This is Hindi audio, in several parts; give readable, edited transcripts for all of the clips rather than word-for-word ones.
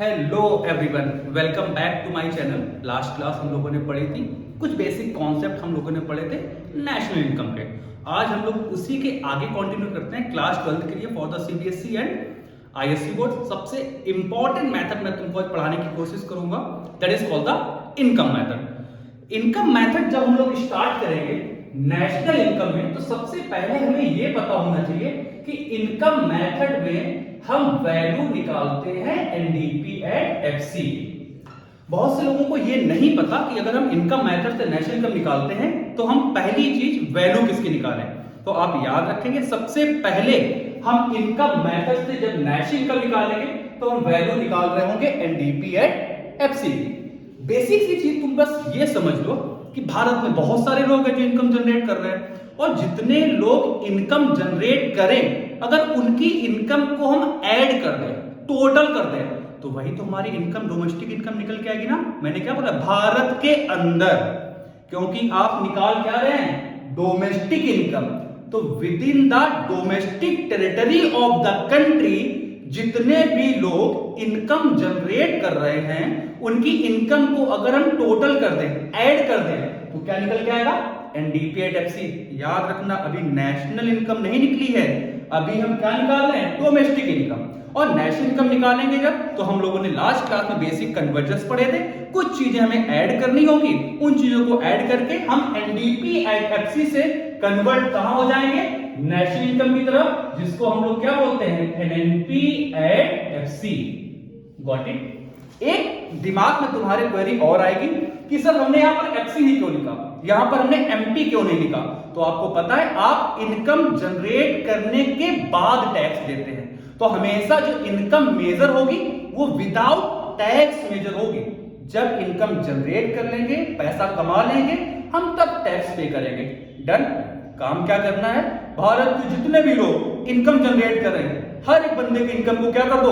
Hello everyone, welcome back to my channel. Last class हम लोगों ने पढ़ी थी कुछ बेसिक कॉन्सेप्ट, हम लोगों ने पढ़े थे नेशनल इनकम के। आज हम लोग उसी के आगे कंटिन्यू करते हैं क्लास 12 के लिए for the CBSE and ISC board. सबसे इंपॉर्टेंट मेथड मैं तुमको आज पढ़ाने की कोशिश करूंगा, that is called the income method. Income method जब हम लोग स्टार्ट करेंगे नेशनल इनकम में, तो सबसे पहले हमें यह पता होना चाहिए कि इनकम मेथड में हम वैल्यू निकालते हैं एनडीपी एट एफसी। बहुत से लोगों को यह नहीं पता कि अगर हम इनकम मेथड से नेशनल इनकम निकालते हैं तो हम पहली चीज वैल्यू किसकी निकालें। तो आप याद रखेंगे, सबसे पहले हम इनकम मेथड से जब नेशनल इनकम निकालेंगे तो हम वैल्यू निकाल रहे होंगे एनडीपी एट एफसी। बेसिक सी चीज तुम बस ये समझ लो कि भारत में बहुत सारे लोग हैं जो इनकम जनरेट कर रहे हैं, और जितने लोग इनकम जनरेट करें अगर उनकी इनकम को हम ऐड कर दें, टोटल कर दें, तो वही तो हमारी इनकम डोमेस्टिक इनकम निकल के आएगी ना। मैंने क्या बोला, भारत के अंदर, क्योंकि आप निकाल क्या रहे हैं, डोमेस्टिक इनकम। तो with in the domestic territory of the country जितने भी लोग इनकम जनरेट कर रहे हैं उनकी इनकम को अगर हम टोटल कर दें, ऐड कर दें, तो क्या निकल के आएगा, एनडीपी एट एफसी। याद रखना, अभी नेशनल इनकम नहीं निकली है, अभी हम क्या निकाल रहे हैं, डोमेस्टिक इनकम। और नेशनल इनकम निकालेंगे जब, तो हम लोगों ने लास्ट क्लास में बेसिक कन्वर्जन्स पढ़े थे, कुछ चीजें हमें ऐड करनी होगी, उन चीजों को ऐड करके हम एनडीपी एट एफसी से कन्वर्ट कहां हो जाएंगे, नेशनल इनकम की तरफ, जिसको हम लोग क्या बोलते हैं, NNP at FC. Got it. एक दिमाग में तुम्हारे क्वेरी और आएगी कि सर हमने यहां पर एफसी ही क्यों लिखा, यहां पर हमने एमपी क्यों नहीं लिखा। तो आपको पता है, आप इनकम जनरेट करने के बाद टैक्स देते हैं, तो हमेशा जो इनकम मेजर होगी वो विदाउट टैक्स मेजर होगी। जब इनकम जनरेट कर लेंगे, पैसा कमा लेंगे, हम तब टैक्स पे करेंगे। डन। काम क्या करना है, भारत के जितने भी लोग इनकम जनरेट कर रहे हैं हर एक बंदे की इनकम को क्या कर दो,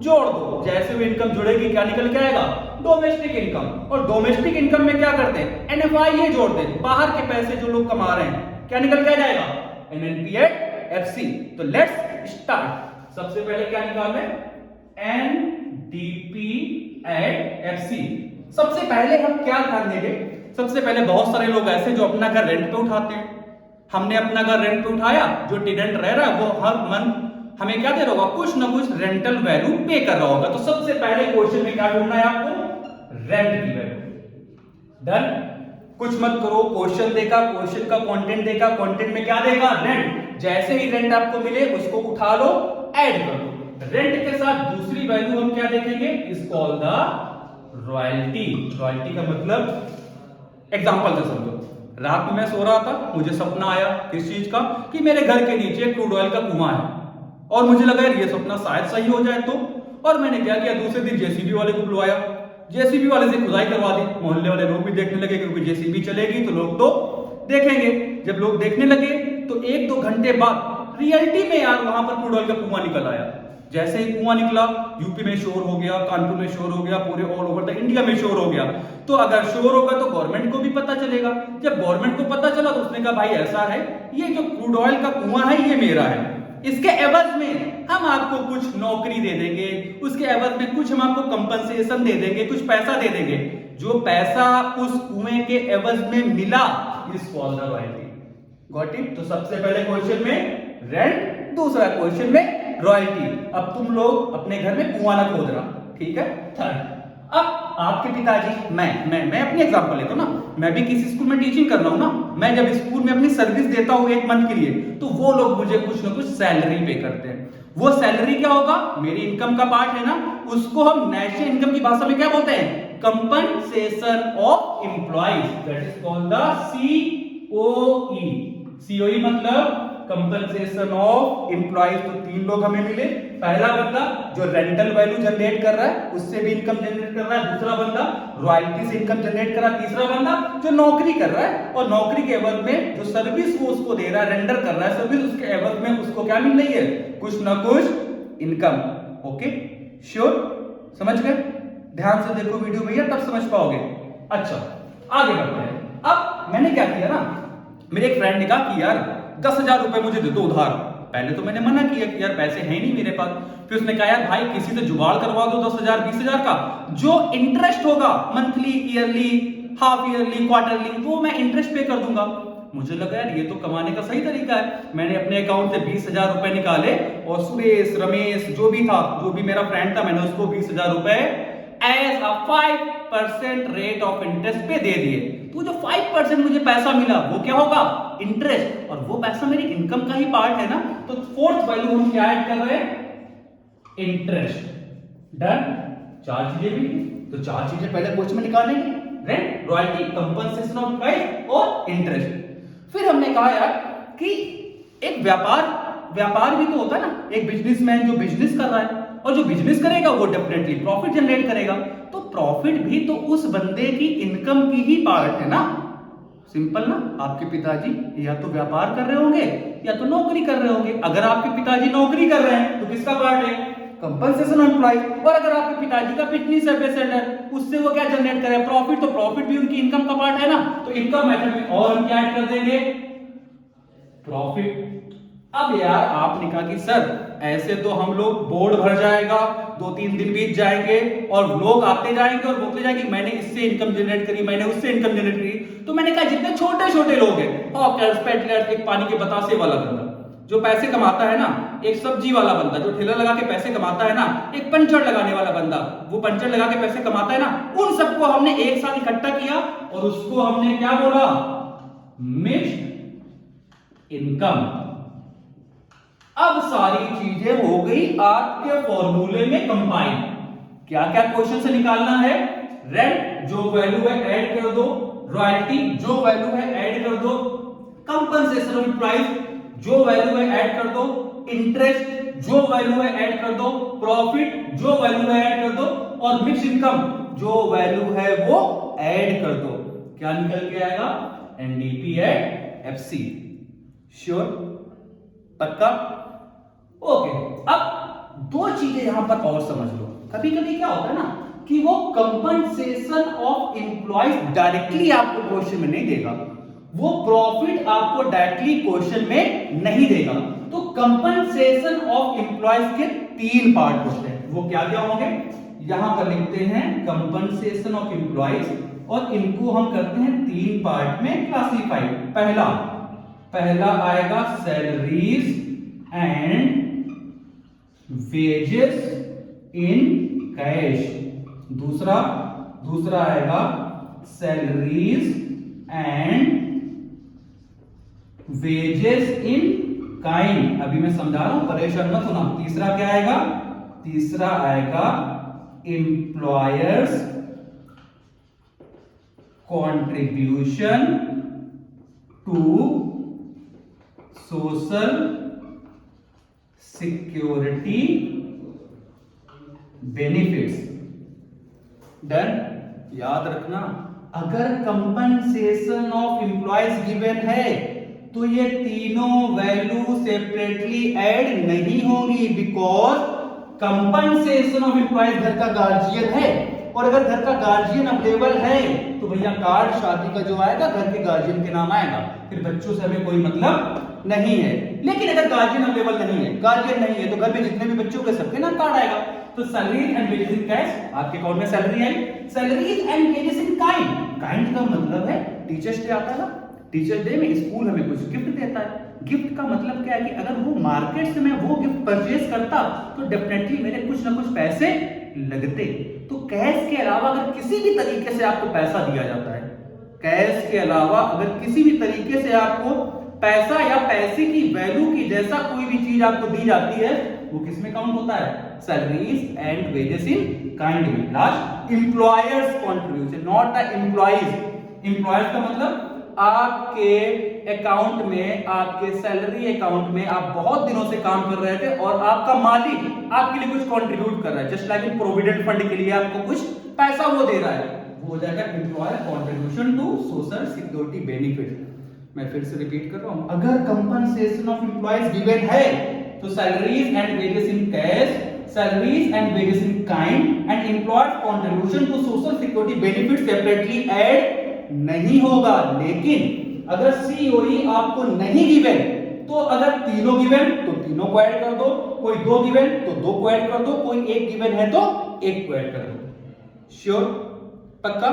जोड़ दो। जैसे भी इनकम जुड़ेगी क्या निकल के आएगा, डोमेस्टिक इनकम। और डोमेस्टिक इनकम में क्या करते हैं, एनएफआई ये जोड़ दें, बाहर के पैसे जो लोग कमा रहे हैं, क्या निकल के आ जाएगा, एनएनपी एट एफसी। तो लेट्स स्टार्ट। सबसे पहले क्या निकाल रहे हैं, एनडीपी एट एफसी। सबसे पहले हम क्या ध्यान देंगे, सबसे पहले बहुत सारे लोग ऐसे जो अपना घर रेंट पे उठाते हैं। हमने अपना घर रेंट पे उठाया, जो टेनेंट रह रहा है वो हर मंथ हमें क्या दे रहा होगा, कुछ ना कुछ रेंटल वैल्यू पे कर रहा होगा। तो सबसे पहले क्वेश्चन में क्या ढूंढना है आपको, रेंट की वैल्यू। डन। कुछ मत करो, क्वेश्चन देखा, क्वेश्चन का कंटेंट देखा, कंटेंट में क्या देगा, रेंट। जैसे ही रेंट आपको मिले उसको उठा लो, ऐड कर दो। रेंट के साथ दूसरी वैल्यू हम क्या देखेंगे, is called the royalty. Royalty का मतलब एग्जांपल से समझो, रात में मैं सो रहा था, मुझे सपना आया किस चीज का, कि मेरे घर के नीचे क्रूड ऑयल का कुआं है, और मुझे लगा यार ये सपना शायद सही हो जाए तो। और मैंने क्या किया, दूसरे दिन जेसीबी वाले को बुलवाया, जेसीबी वाले से खुदाई करवा दी। मोहल्ले वाले लोग भी देखने लगे, क्योंकि जेसीबी चलेगी तो लोग तो देखेंगे। जब लोग देखने लगे तो एक दो घंटे बाद रियलिटी में यार वहां पर क्रूड ऑयल का कुआं निकल आया। जैसे ही कुआं निकला, यूपी में शोर हो गया, कानपुर में शोर हो गया, पूरे ऑल ओवर द इंडिया में शोर हो गया। तो अगर शोर होगा तो गवर्नमेंट को भी पता चलेगा। जब गवर्नमेंट को पता चला तो उसने कहा भाई ऐसा है, ये जो क्रूड ऑयल का कुआं है ये मेरा है, इसके एवज में हम आपको कुछ नौकरी दे देंगे, उसके एवज में कुछ हम आपको कंपनसेशन दे देंगे, कुछ पैसा दे देंगे। जो पैसा उस कुएं के एवज में मिला is called the royalty. Got it. तो सबसे पहले क्वेश्चन में रेंट, दूसरा क्वेश्चन में रॉयल्टी। अब तुम लोग अपने घर में कुआं ना खोद रहा, ठीक है। थर्ड, अब आपके पिताजी, मैं अपनी एग्जांपल लेता हूं ना, मैं भी किसी स्कूल में टीचिंग कर रहा हूं ना, मैं जब स्कूल में अपनी सर्विस देता हूं एक मंथ के लिए, तो वो लोग मुझे कुछ ना कुछ सैलरी पे करते हैं। वो सैलरी क्या होगा, मेरी इनकम का पार्ट है ना, उसको हम नेशनल इनकम की भाषा में क्या बोलते हैं, compensation of employees, that is called the COE. COE मतलब कंपनसेशन ऑफ एम्प्लॉइज। तो तीन लोग हमें मिले, पहला बंदा जो रेंटल वैल्यू जनरेट कर रहा है उससे भी इनकम जनरेट कर रहा है, दूसरा बंदा रॉयल्टी से इनकम जनरेट कर रहा है, तीसरा बंदा जो नौकरी कर रहा है और नौकरी के एवज में जो सर्विस वो उसको दे रहा है, रेंडर कर रहा है सर्विस, उसके एवज में उसको क्या मिल रही है, कुछ ना कुछ इनकम। ओके, श्योर, समझ गए। ध्यान से देखो वीडियो भैया, तब समझ पाओगे। अच्छा, आगे बढ़ते हैं। अब मैंने क्या किया ना, मेरे एक फ्रेंड ने कहा कि यार 10,000 रुपए मुझे दे दो उधार। पहले तो मैंने मना किया कि यार पैसे हैं नहीं मेरे पास। फिर उसने कहा यार भाई किसी से जुगाड़ करवा दो 10,000 20,000 का, जो इंटरेस्ट होगा monthly, yearly, half yearly, quarterly, वो मैं इंटरेस्ट पे कर दूंगा। मुझे लगा यार ये तो कमाने का सही तरीका है। मैंने अपने अकाउंट से 20,000 रुपए निकाले और सुरेश, रमेश, जो भी था, जो भी मेरा फ्रेंड था, मैंने उसको 20,000 रुपए as a 5% rate of interest पे दे दिए। तो जो 5% मुझे पैसा मिला वो क्या होगा? इंटरेस्ट। और वो पैसा मेरी इनकम का ही पार्ट है ना। तो फोर्थ वैल्यू हम क्या ऐड कर रहे हैं? इंटरेस्ट। डन। चार चीजें भी, तो चार चीजें पहले क्वेश्चन में निकालेंगे, rent, royalty, compensation of price और इंटरेस्ट। फिर हमने कहा यार कि एक व्यापार भी तो होता है ना। एक बिजनेसमैन जो बिजनेस कर रहा है, और जो बिजनेस करेगा वो डेफिनेटली प्रॉफिट जनरेट करेगा। तो प्रॉफिट भी तो उस बंदे की इनकम की ही पार्ट है ना। सिंपल ना। आपके पिताजी या तो व्यापार कर रहे होंगे या तो नौकरी कर रहे होंगे। अगर आपके पिताजी नौकरी कर रहे हैं तो किसका पार्ट है? Compensation on price. और अगर आपके पिताजी का बिजनेस है, बेस्ड है, उससे वो क्या जनरेट करे? प्रॉफिट। तो प्रॉफिट भी उनकी इनकम का पार्ट है ना। तो इनकम मेथड में और हम क्या ऐड कर देंगे? प्रॉफिट। अब यार आपने कहा कि सर ऐसे तो हम लोग बोर्ड भर जाएगा, 2-3 दिन बीत जाएंगे और लोग आते जाएंगे और बोलते जाएंगे मैंने इससे इनकम जनरेट करी, मैंने उससे इनकम जनरेट करी। तो मैंने कहा जितने छोटे छोटे लोग हैं, हॉकर्स, पेटलर्स, एक पानी के बतासे वाला बंदा जो पैसे कमाता है ना, एक सब्जी वाला बंदा जो ठेला लगा के पैसे कमाता है ना, एक पंचर लगाने वाला बंदा वो पंचर लगा के पैसे कमाता है ना, उन सबको हमने एक साथ इकट्ठा किया और उसको हमने क्या बोला? Mixed income. अब सारी चीजें हो गई आपके फॉर्मूले में कंबाइन। क्या क्या क्वेश्चन से निकालना है? रेंट जो वैल्यू है ऐड कर दो, रॉयल्टी जो वैल्यू है ऐड कर दो, कंपनसेशन ऑफ प्राइस जो वैल्यू है ऐड कर दो, इंटरेस्ट जो वैल्यू है ऐड कर दो, प्रॉफिट जो वैल्यू है ऐड कर दो, और मिक्स इनकम जो वैल्यू है वो ऐड कर दो। क्या निकल के आएगा? NDP at FC. श्योर? पक्का? ओके। अब दो चीजें यहां पर और समझ लो। कभी कभी क्या होता है ना कि वो कंपनसेशन ऑफ एम्प्लॉयज डायरेक्टली आपको क्वेश्चन में नहीं देगा, वो प्रॉफिट आपको डायरेक्टली क्वेश्चन में नहीं देगा। तो कंपनसेशन ऑफ एम्प्लॉयज के 3 पार्ट होते हैं। वो क्या क्या होंगे? यहां पर लिखते हैं कंपनसेशन ऑफ एम्प्लॉयज, और इनको हम करते हैं 3 पार्ट में क्लासिफाइड। पहला आएगा salaries and wages in cash. दूसरा आएगा salaries and wages in kind. अभी मैं समझा रहा हूं, परेशान मत होना। तीसरा आएगा employers contribution to social security benefits. Done. याद रखना, अगर कंपनसेशन ऑफ एम्प्लॉयज गिवन है तो ये तीनों वैल्यू सेपरेटली ऐड नहीं होंगी, बिकॉज कंपनसेशन ऑफ एम्प्लॉयज घर का गार्जियन है, और अगर घर का गार्जियन अवेलेबल है तो भैया कार्ड शादी का जो आएगा घर के गार्जियन के नाम आएगा, फिर बच्चों से हमें कोई मतलब नहीं है। लेकिन अगर गार्जियन अवेलेबल गार्जियन नहीं है तो घर में जितने भी बच्चों के सबके नाम कार्ड आएगा। तो salaries and wages in cash, आपके अकाउंट में salary I. Salaries and wages in kind का मतलब है टीचर्स डे आता है ना, टीचर्स डे में स्कूल हमें कुछ गिफ्ट देता है। गिफ्ट का मतलब क्या है कि अगर वो मार्केट से मैं वो गिफ्ट परचेज करता तो डेफिनेटली मेरे कुछ ना कुछ पैसे लगते। तो कैश के अलावा अगर किसी भी तरीके से आपको पैसा दिया जाता है, कैश के अलावा अगर किसी भी तरीके से आपको पैसा या पैसे की वैल्यू की जैसा कोई भी चीज आपको दी जाती है, वो किस में काउंट होता है? Salaries and wages in kind में। Last employers contribution, not the employees. Employers का मतलब आपके अकाउंट में, आपके सैलरी अकाउंट में आप बहुत दिनों से काम कर रहे थे और आपका मालिक आपके लिए कुछ कंट्रीब्यूट कर रहा है, जस्ट लाइक प्रोविडेंट फंड के लिए आपको कुछ पैसा वो दे रहा है, वो हो जाएगा employer contribution to social security benefit. मैं फिर से रिपीट कर रहा हूं, अगर कंपनसेशन ऑफ एम्प्लॉयज गिवन है तो salaries and wages in cash, salaries and wages in kind and employer contribution to social security benefit separately add नहीं होगा। लेकिन अगर सीओई आपको नहीं गिवन तो अगर तीनों गिवन तो तीनों को ऐड कर दो, कोई दो गिवन तो दो को ऐड कर दो, कोई एक गिवन है तो एक को ऐड कर दो। श्योर, पक्का।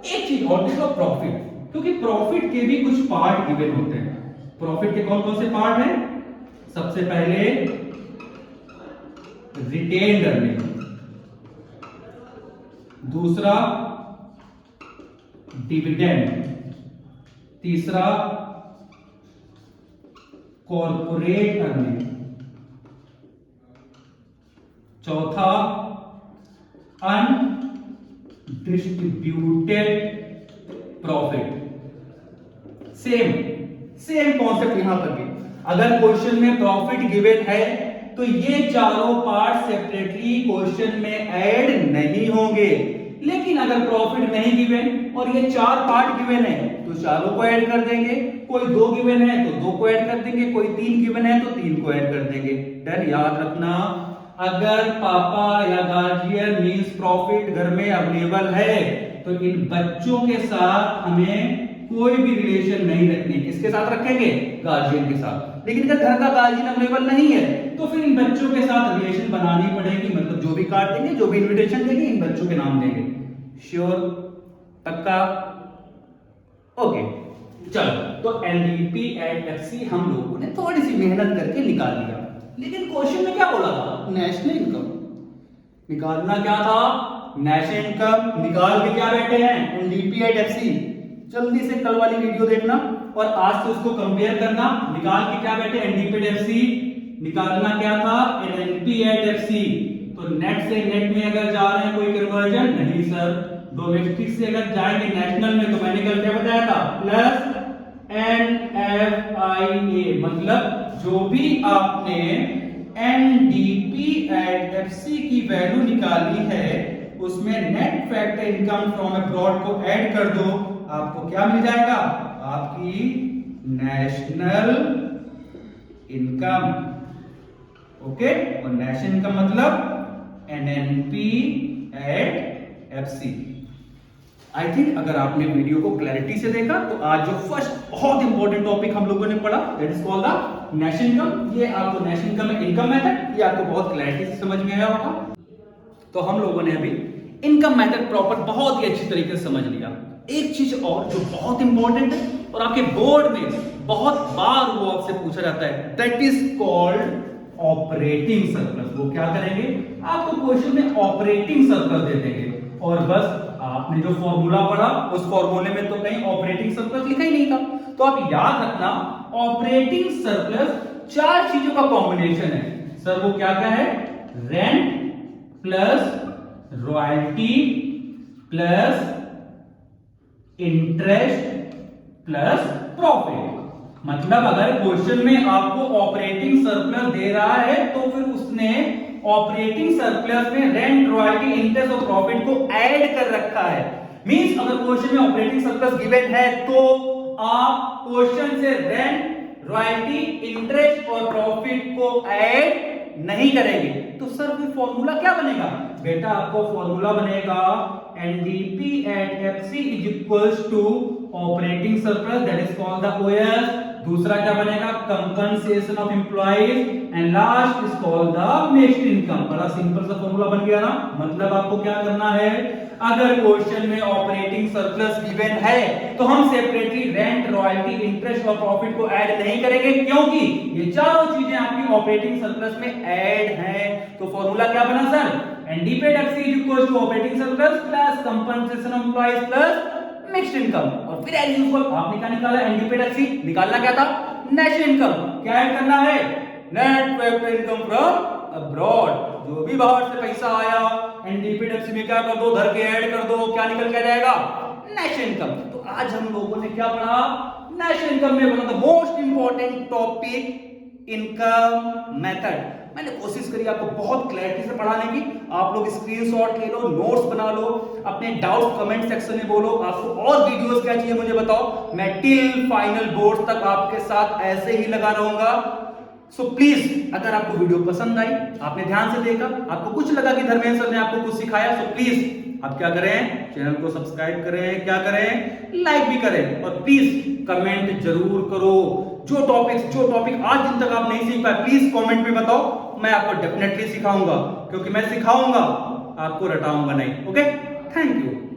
एक चीज और देखो, प्रॉफिट, क्योंकि प्रॉफिट के भी कुछ पार्ट गिवन होते हैं। प्रॉफिट के कौन कौन से पार्ट हैं? सबसे पहले रिटेन्ड अर्निंग, दूसरा डिविडेंड, तीसरा कॉर्पोरेट अर्निंग, चौथा अनडिस्ट्रीब्यूटेड प्रॉफिट। सेम कॉन्सेप्ट यहां पर भी। अगर क्वेश्चन में प्रॉफिट गिवन है तो ये चारों पार्ट सेपरेटली क्वेश्चन में ऐड नहीं होंगे, लेकिन अगर प्रॉफिट नहीं गिवन और ये चार पार्ट गिवन है तो चारों को ऐड कर देंगे, कोई दो गिवन है तो दो को ऐड कर देंगे, कोई तीन गिवन है तो तीन को ऐड कर देंगे। डन। याद रखना, अगर पापा या गार्जियन मींस प्रॉफिट घर में अवेलेबल है तो इन बच्चों के साथ हमें कोई भी रिलेशन नहीं रखनी। किसके साथ रखेंगे? गार्जियन के साथ। लेकिन अगर घर का गार्जियन अवेलेबल नहीं है तो फिर इन बच्चों के साथ रिलेशन बनानी पड़ेगी, मतलब जो भी कार्ड देंगे, जो भी इनविटेशन देंगे, इन बच्चों के नाम देंगे। श्योर, पक्का, ओके। चलो, तो एनडीपी एट एफसी हम लोगों ने थोड़ी सी मेहनत करके निकाल लिया, लेकिन क्वेश्चन में क्या बोला था? नेशनल इनकम निकालना। क्या था? National income. निकाल के क्या बैठे हैं? NDP at FC. जल्दी से कल वाली वीडियो देखना और आज से उसको कंपेयर करना। निकाल के क्या बैठे? NDP at FC. निकालना क्या था? NNP at FC. तो नेट से नेट में अगर जा रहे हैं कोई कन्वर्जन? नहीं सर। डोमेस्टिक से अगर जाएंगे नेशनल में तो मैंने कल क्या बताया था? प्लस एनएफआईए, मतलब जो भी आपने एनडीपी एट एफसी की वैल्यू निकाली है उसमें net factor income from abroad को ऐड कर दो, आपको क्या मिल जाएगा? आपकी नेशनल इनकम। ओके, और नेशनल इनकम मतलब NNP at FC. I think अगर आपने वीडियो को क्लैरिटी से देखा तो आज जो फर्स्ट बहुत इंपॉर्टेंट टॉपिक हम लोगों ने पढ़ा that is called the national income. ये आपको नेशनल इनकम में इनकम मेथड, ये आपको बहुत क्लैरिटी से समझ में आया होगा। तो हम लोगों ने अभी इनकम मेथड प्रॉपर बहुत ही अच्छी तरीके से समझ लिया। एक चीज और जो बहुत इंपॉर्टेंट है और आपके बोर्ड में बहुत बार वो आपसे पूछा जाता है, that is called operating surplus. वो क्या करेंगे? आपको क्वेश्चन में ऑपरेटिंग सरप्लस दे देंगे और बस आपने जो फॉर्मूला पढ़ा उस फॉर्मूले में तो कहीं ऑपरेटिंग सरप्लस लिखा ही नहीं था। तो आप याद रखना, ऑपरेटिंग सरप्लस चार चीजों का कॉम्बिनेशन है। सर वो क्या क्या है? Rent plus royalty plus interest plus profit. मतलब अगर क्वेश्चन में आपको ऑपरेटिंग सरप्लस दे रहा है तो फिर उसने ऑपरेटिंग सरप्लस में रेंट, रॉयल्टी, इंटरेस्ट और प्रॉफिट को ऐड कर रखा है। मींस अगर क्वेश्चन में ऑपरेटिंग सरप्लस गिवन है तो आप क्वेश्चन से रेंट, रॉयल्टी, इंटरेस्ट और प्रॉफिट को ऐड नहीं करेंगे। तो सर फिर फॉर्मूला क्या बनेगा? बेटा आपको फॉर्मूला बनेगा NDP at FC is equals to operating surplus that is called the OS. दूसरा क्या बनेगा? Compensation of employees and last is called the mixed income. बड़ा सिंपल सा फॉर्मूला बन गया ना। मतलब आपको क्या करना है? अगर क्वेश्चन में ऑपरेटिंग सरप्लस गिवन है तो हम सेपरेटली रेंट, रॉयल्टी, इंटरेस्ट और प्रॉफिट को ऐड नहीं करेंगे, क्योंकि ये चारों चीजें आपकी ऑपरेटिंग सरप्लस में ऐड हैं। तो फॉर्मूला क्या बना sir? NDP at FC is equal to operating surplus plus compensation of employees plus mixed income. और फिर एज यूजुअल आपने क्या निकाला? NDP at FC. निकालना क्या था? National income. क्या ऐड करना है? Net factor income from abroad. जो भी बाहर से पैसा आया एनडीपी एट एफसी में क्या कर दो? धर के ऐड कर दो। क्या निकल के जाएगा? National income. तो आज हम लोगों ने क्या पढ़ा? नेशनल इनकम में one of the most important topic income method. मैंने कोशिश करी आपको बहुत क्लैरिटी से पढ़ाने की। आप लोग स्क्रीनशॉट ले लो, नोट्स बना लो, अपने डाउट कमेंट सेक्शन में बोलो। आपको और वीडियोस क्या चाहिए मुझे बताओ। मैं टिल फाइनल बोर्ड तक आपके साथ ऐसे ही लगा रहूंगा। सो प्लीज, अगर आपको वीडियो पसंद आई, आपने ध्यान से देखा, आपको कुछ लगा कि धर्मेंद्र सर ने आपको कुछ सिखाया, सो प्लीज आप क्या करें? चैनल को सब्सक्राइब करें, क्या करें? लाइक भी करें और प्लीज कमेंट जरूर करो जो टॉपिक आज दिन तक आप नहीं सीख पाए, प्लीज कमेंट में बताओ, मैं आपको डेफिनेटली सिखाऊंगा, क्योंकि मैं सिखाऊंगा, आपको रटाऊंगा नहीं। Okay, thank you.